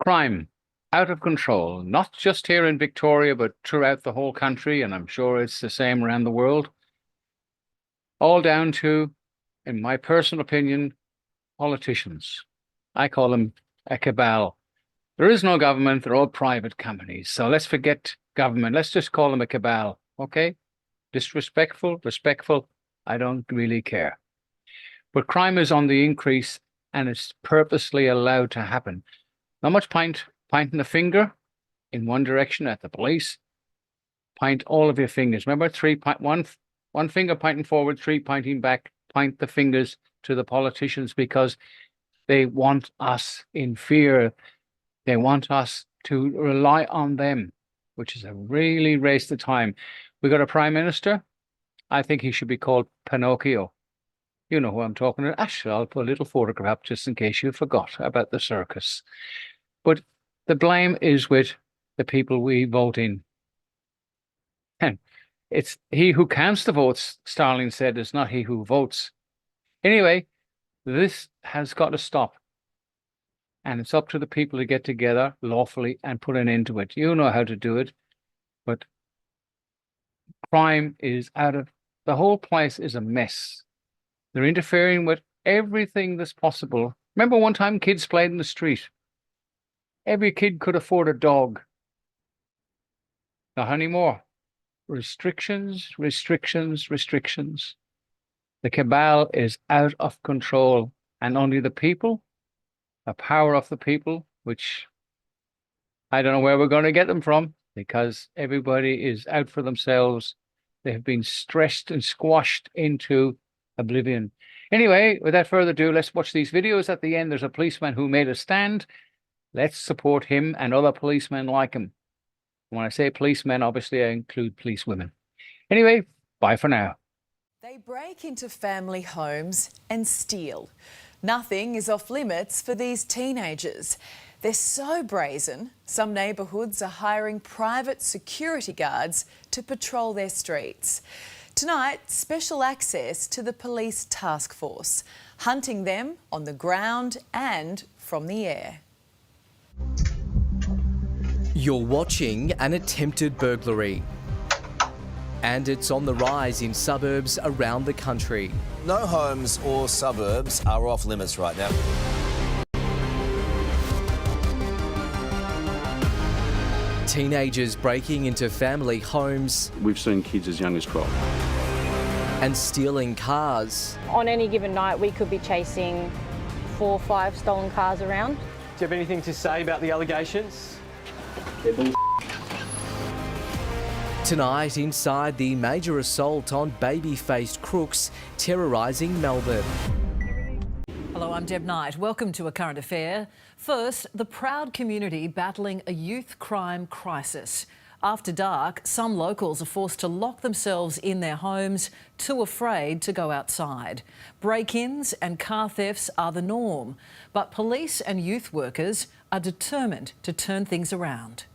Crime out of control, not just here in Victoria, but throughout the whole country, and I'm sure it's the same around the world. All down to, in my personal opinion, politicians. I call them a cabal. There is no government, they're all private companies. So let's forget government. Let's just call them a cabal, okay? Disrespectful, respectful, I don't really care. But crime is on the increase, and it's purposely allowed to happen. Not much pointing the finger in one direction at the police. Point all of your fingers. Remember, one finger pointing forward, three pointing back. Point the fingers to the politicians because they want us in fear. They want us to rely on them, which is a really waste of time. We got a prime minister. I think he should be called Pinocchio. You know who I'm talking about. Actually, I'll put a little photograph just in case you forgot about the circus. But the blame is with the people we vote in. And it's he who counts the votes, Starling said, is not he who votes. Anyway, this has got to stop. And it's up to the people to get together lawfully and put an end to it. You know how to do it. But crime is out of... The whole place is a mess. They're interfering with everything that's possible. Remember one time kids played in the street? Every kid could afford a dog. Not anymore. Restrictions, restrictions, restrictions. The cabal is out of control, and only the people, the power of the people, which I don't know where we're going to get them from, because everybody is out for themselves. They have been stressed and squashed into oblivion. Anyway, without further ado, let's watch these videos. At the end, there's a policeman who made a stand. Let's support him and other policemen like him. When I say policemen, obviously I include police women. Anyway, bye for now. They break into family homes and steal. Nothing is off limits for these teenagers. They're so brazen, some neighbourhoods are hiring private security guards to patrol their streets. Tonight, special access to the police task force, hunting them on the ground and from the air. You're watching an attempted burglary. And it's on the rise in suburbs around the country. No homes or suburbs are off limits right now. Teenagers breaking into family homes. We've seen kids as young as 12. And stealing cars. On any given night, we could be chasing 4 or 5 stolen cars around. Do you have anything to say about the allegations? Tonight, inside the major assault on baby-faced crooks terrorising Melbourne. Hello, I'm Deb Knight. Welcome to A Current Affair. First, the proud community battling a youth crime crisis. After dark, some locals are forced to lock themselves in their homes, too afraid to go outside. Break-ins and car thefts are the norm, but police and youth workers are determined to turn things around.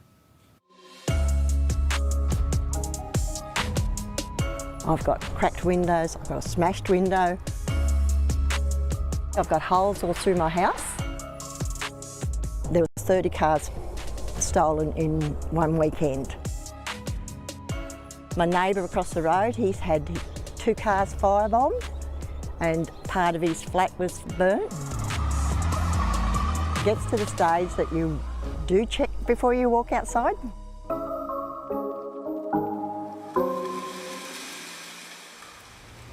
I've got cracked windows, I've got a smashed window. I've got holes all through my house. There were 30 cars stolen in one weekend. My neighbour across the road, he's had 2 cars firebombed and part of his flat was burnt. It gets to the stage that you do check before you walk outside.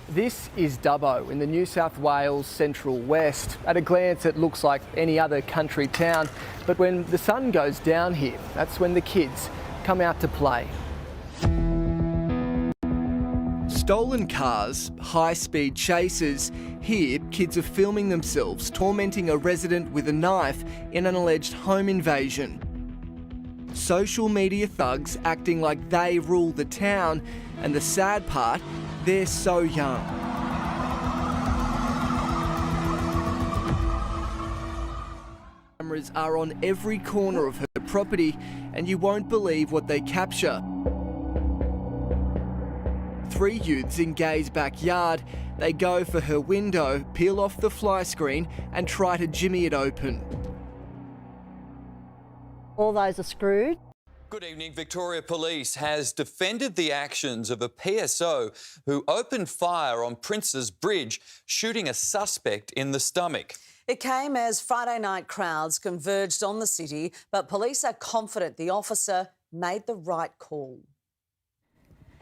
This is Dubbo in the New South Wales Central West. At a glance, it looks like any other country town, but when the sun goes down here, that's when the kids come out to play. Stolen cars, high-speed chases. Here, kids are filming themselves tormenting a resident with a knife in an alleged home invasion. Social media thugs acting like they rule the town, and the sad part, they're so young. cameras are on every corner of her property, and you won't believe what they capture. 3 youths in Gay's backyard. They go for her window, peel off the fly screen and try to jimmy it open. All those are screwed. Good evening. Victoria Police has defended the actions of a PSO who opened fire on Princes Bridge, shooting a suspect in the stomach. It came as Friday night crowds converged on the city, but police are confident the officer made the right call.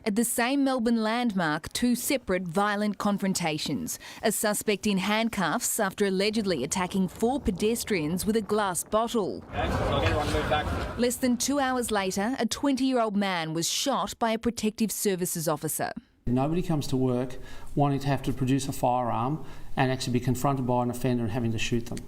At the same Melbourne landmark, 2 separate violent confrontations. A suspect in handcuffs after allegedly attacking 4 pedestrians with a glass bottle. Less than 2 hours later, a 20-year-old man was shot by a protective services officer. Nobody comes to work wanting to have to produce a firearm and actually be confronted by an offender and having to shoot them.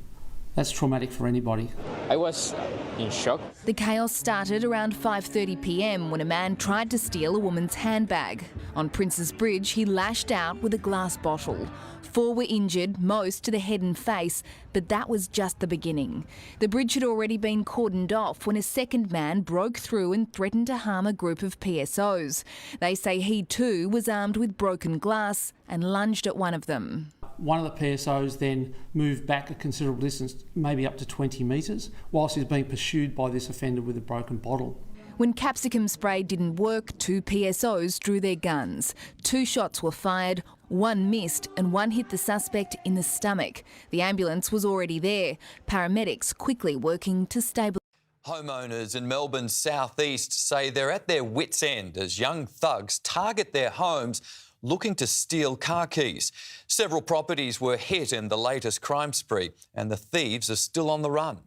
That's traumatic for anybody. I was in shock. The chaos started around 5:30 p.m. when a man tried to steal a woman's handbag. On Princes Bridge, he lashed out with a glass bottle. 4 were injured, most to the head and face, but that was just the beginning. The bridge had already been cordoned off when a second man broke through and threatened to harm a group of PSOs. They say he too was armed with broken glass and lunged at one of them. One of the PSOs then moved back a considerable distance, maybe up to 20 metres, whilst he's being pursued by this offender with a broken bottle. When capsicum spray didn't work, 2 PSOs drew their guns. 2 shots were fired, 1 missed and 1 hit the suspect in the stomach. The ambulance was already there. Paramedics quickly working to stabilise. Homeowners in Melbourne's southeast say they're at their wits' end as young thugs target their homes looking to steal car keys. Several properties were hit in the latest crime spree and the thieves are still on the run.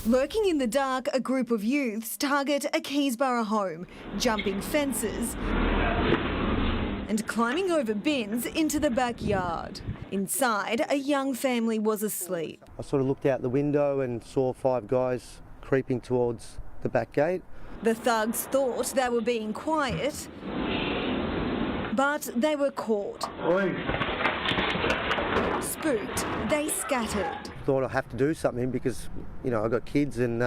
Lurking in the dark, a group of youths target a Keysborough home, jumping fences and climbing over bins into the backyard. Inside, a young family was asleep. I sort of looked out the window and saw 5 guys creeping towards the back gate. The thugs thought they were being quiet, but they were caught. Spooked, they scattered. Thought I'd have to do something because, you know, I got kids, and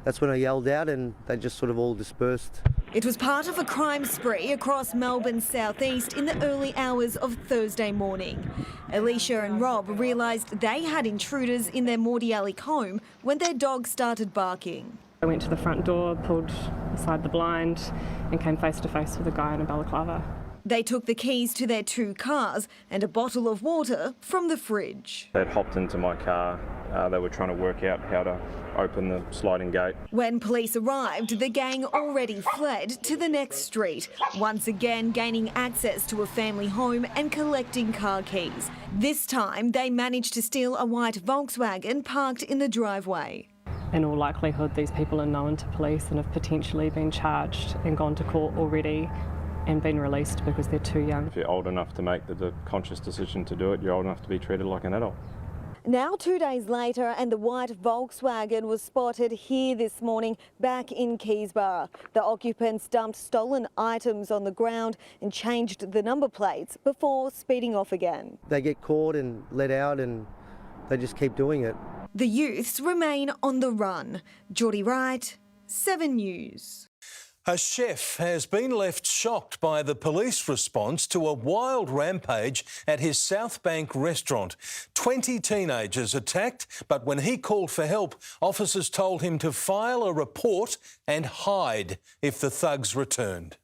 that's when I yelled out and they just sort of all dispersed. It was part of a crime spree across Melbourne's southeast in the early hours of Thursday morning. Alicia and Rob realised they had intruders in their Mordialloc home when their dog started barking. I went to the front door, pulled aside the blind and came face to face with a guy in a balaclava. They took the keys to their 2 cars and a bottle of water from the fridge. They'd hopped into my car. They were trying to work out how to open the sliding gate. When police arrived, the gang already fled to the next street, once again gaining access to a family home and collecting car keys. This time, they managed to steal a white Volkswagen parked in the driveway. In all likelihood, these people are known to police and have potentially been charged and gone to court already and been released because they're too young. If you're old enough to make the conscious decision to do it, you're old enough to be treated like an adult. Now 2 days later, and the white Volkswagen was spotted here this morning back in Keysborough. The occupants dumped stolen items on the ground and changed the number plates before speeding off again. They get caught and let out and they just keep doing it. The youths remain on the run. Geordie Wright, 7 News. A chef has been left shocked by the police response to a wild rampage at his South Bank restaurant. 20 teenagers attacked, but when he called for help, officers told him to file a report and hide if the thugs returned.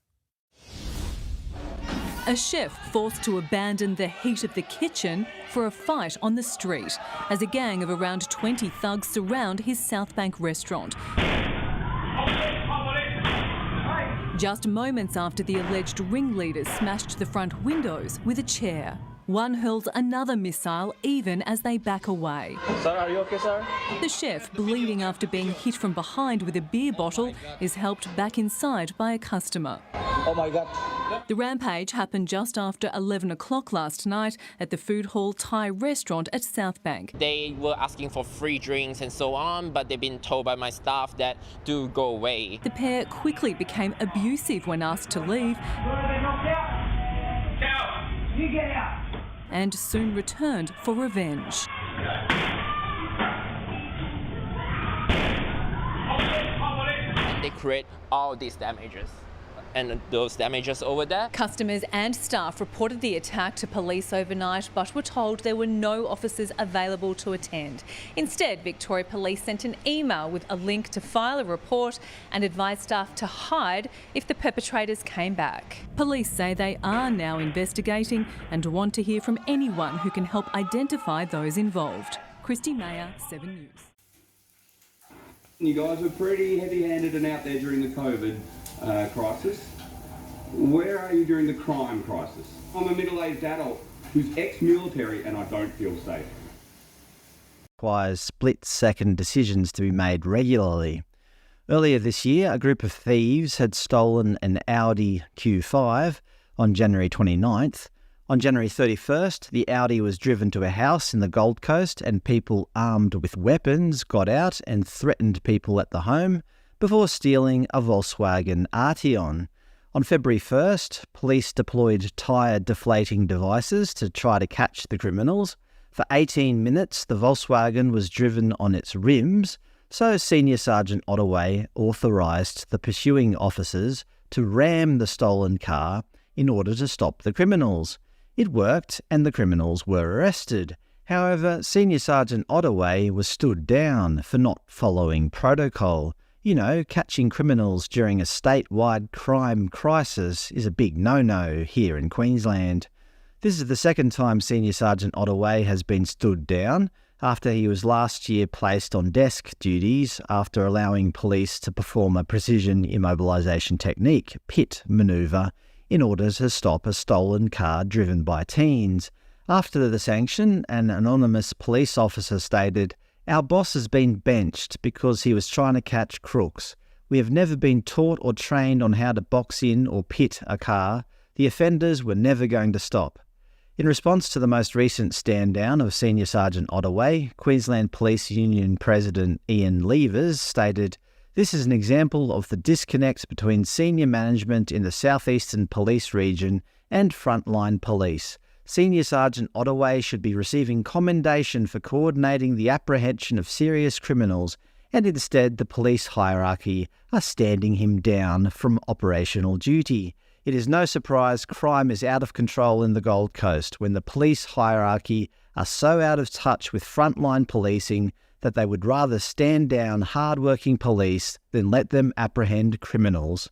A chef forced to abandon the heat of the kitchen for a fight on the street as a gang of around 20 thugs surround his South Bank restaurant. Just moments after the alleged ringleaders smashed the front windows with a chair. One hurls another missile even as they back away. Sir, are you okay, sir? The chef, bleeding after being hit from behind with a beer bottle, is helped back inside by a customer. Oh my God. The rampage happened just after 11 o'clock last night at the food hall Thai restaurant at South Bank. They were asking for free drinks and so on, but they've been told by my staff that do go away. The pair quickly became abusive when asked to leave and soon returned for revenge. they create all these damages. And those damages over there. Customers and staff reported the attack to police overnight, but were told there were no officers available to attend. Instead, Victoria Police sent an email with a link to file a report and advised staff to hide if the perpetrators came back. Police say they are now investigating and want to hear from anyone who can help identify those involved. Christy Mayer, 7 News. You guys were pretty heavy-handed and out there during the COVID crisis. Where are you during the crime crisis? I'm a middle-aged adult who's ex-military and I don't feel safe. Requires split-second decisions to be made regularly. Earlier this year, a group of thieves had stolen an Audi Q5 on January 29th. On January 31st, the Audi was driven to a house in the Gold Coast and people armed with weapons got out and threatened people at the home before stealing a Volkswagen Arteon. On February 1st, police deployed tyre deflating devices to try to catch the criminals. For 18 minutes, the Volkswagen was driven on its rims, so Senior Sergeant Ottaway authorised the pursuing officers to ram the stolen car in order to stop the criminals. It worked and the criminals were arrested. However, Senior Sergeant Ottaway was stood down for not following protocol. You know, catching criminals during a statewide crime crisis is a big no-no here in Queensland. This is the second time Senior Sergeant Ottaway has been stood down after he was last year placed on desk duties after allowing police to perform a precision immobilisation technique, PIT manoeuvre, in order to stop a stolen car driven by teens. After the sanction, an anonymous police officer stated, "Our boss has been benched because he was trying to catch crooks. We have never been taught or trained on how to box in or pit a car. The offenders were never going to stop." In response to the most recent stand-down of Senior Sergeant Ottaway, Queensland Police Union President Ian Levers stated, "This is an example of the disconnect between senior management in the southeastern police region and frontline police. Senior Sergeant Ottaway should be receiving commendation for coordinating the apprehension of serious criminals, and instead the police hierarchy are standing him down from operational duty. It is no surprise crime is out of control in the Gold Coast when the police hierarchy are so out of touch with frontline policing that they would rather stand down hard-working police than let them apprehend criminals."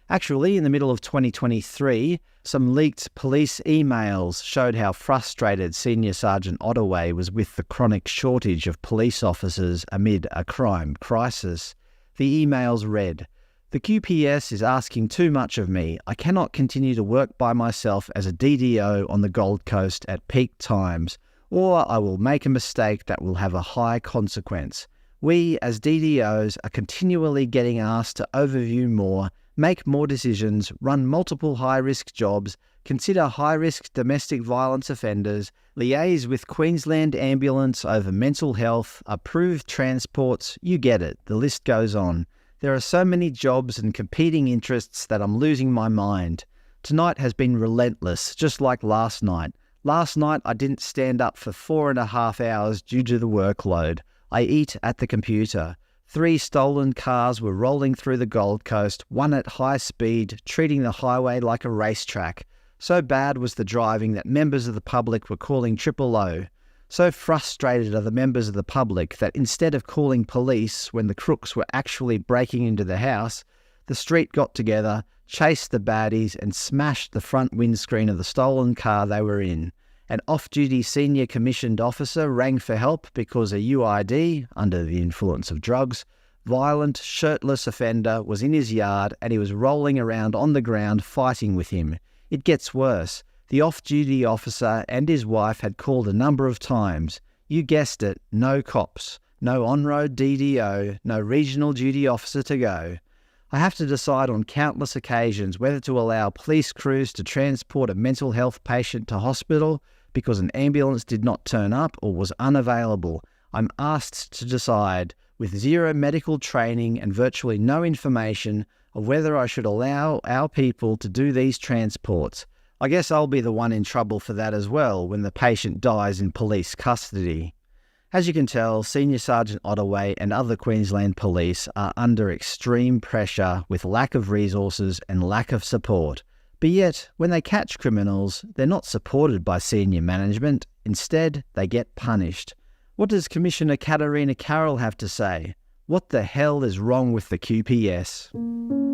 Actually, in the middle of 2023, some leaked police emails showed how frustrated Senior Sergeant Ottaway was with the chronic shortage of police officers amid a crime crisis. The emails read, "The QPS is asking too much of me. I cannot continue to work by myself as a DDO on the Gold Coast at peak times, or I will make a mistake that will have a high consequence. We, as DDOs, are continually getting asked to overview more, make more decisions, run multiple high-risk jobs, consider high-risk domestic violence offenders, liaise with Queensland Ambulance over mental health, approve transports, you get it, the list goes on. There are so many jobs and competing interests that I'm losing my mind. Tonight has been relentless, just like last night. Last night I didn't stand up for 4.5 hours due to the workload. I eat at the computer. 3 stolen cars were rolling through the Gold Coast, one at high speed, treating the highway like a racetrack. So bad was the driving that members of the public were calling O. So frustrated are the members of the public that instead of calling police when the crooks were actually breaking into the house, the street got together, chased the baddies and smashed the front windscreen of the stolen car they were in. An off-duty senior commissioned officer rang for help because a UID, under the influence of drugs, violent, shirtless offender was in his yard and he was rolling around on the ground fighting with him. It gets worse. The off-duty officer and his wife had called a number of times. You guessed it, no cops, no on-road DDO, no regional duty officer to go. I have to decide on countless occasions whether to allow police crews to transport a mental health patient to hospital because an ambulance did not turn up or was unavailable. I'm asked to decide, with zero medical training and virtually no information, of whether I should allow our people to do these transports. I guess I'll be the one in trouble for that as well when the patient dies in police custody. As you can tell, Senior Sergeant Ottaway and other Queensland police are under extreme pressure with lack of resources and lack of support. But yet, when they catch criminals, they're not supported by senior management. Instead, they get punished. What does Commissioner Katarina Carroll have to say? What the hell is wrong with the QPS?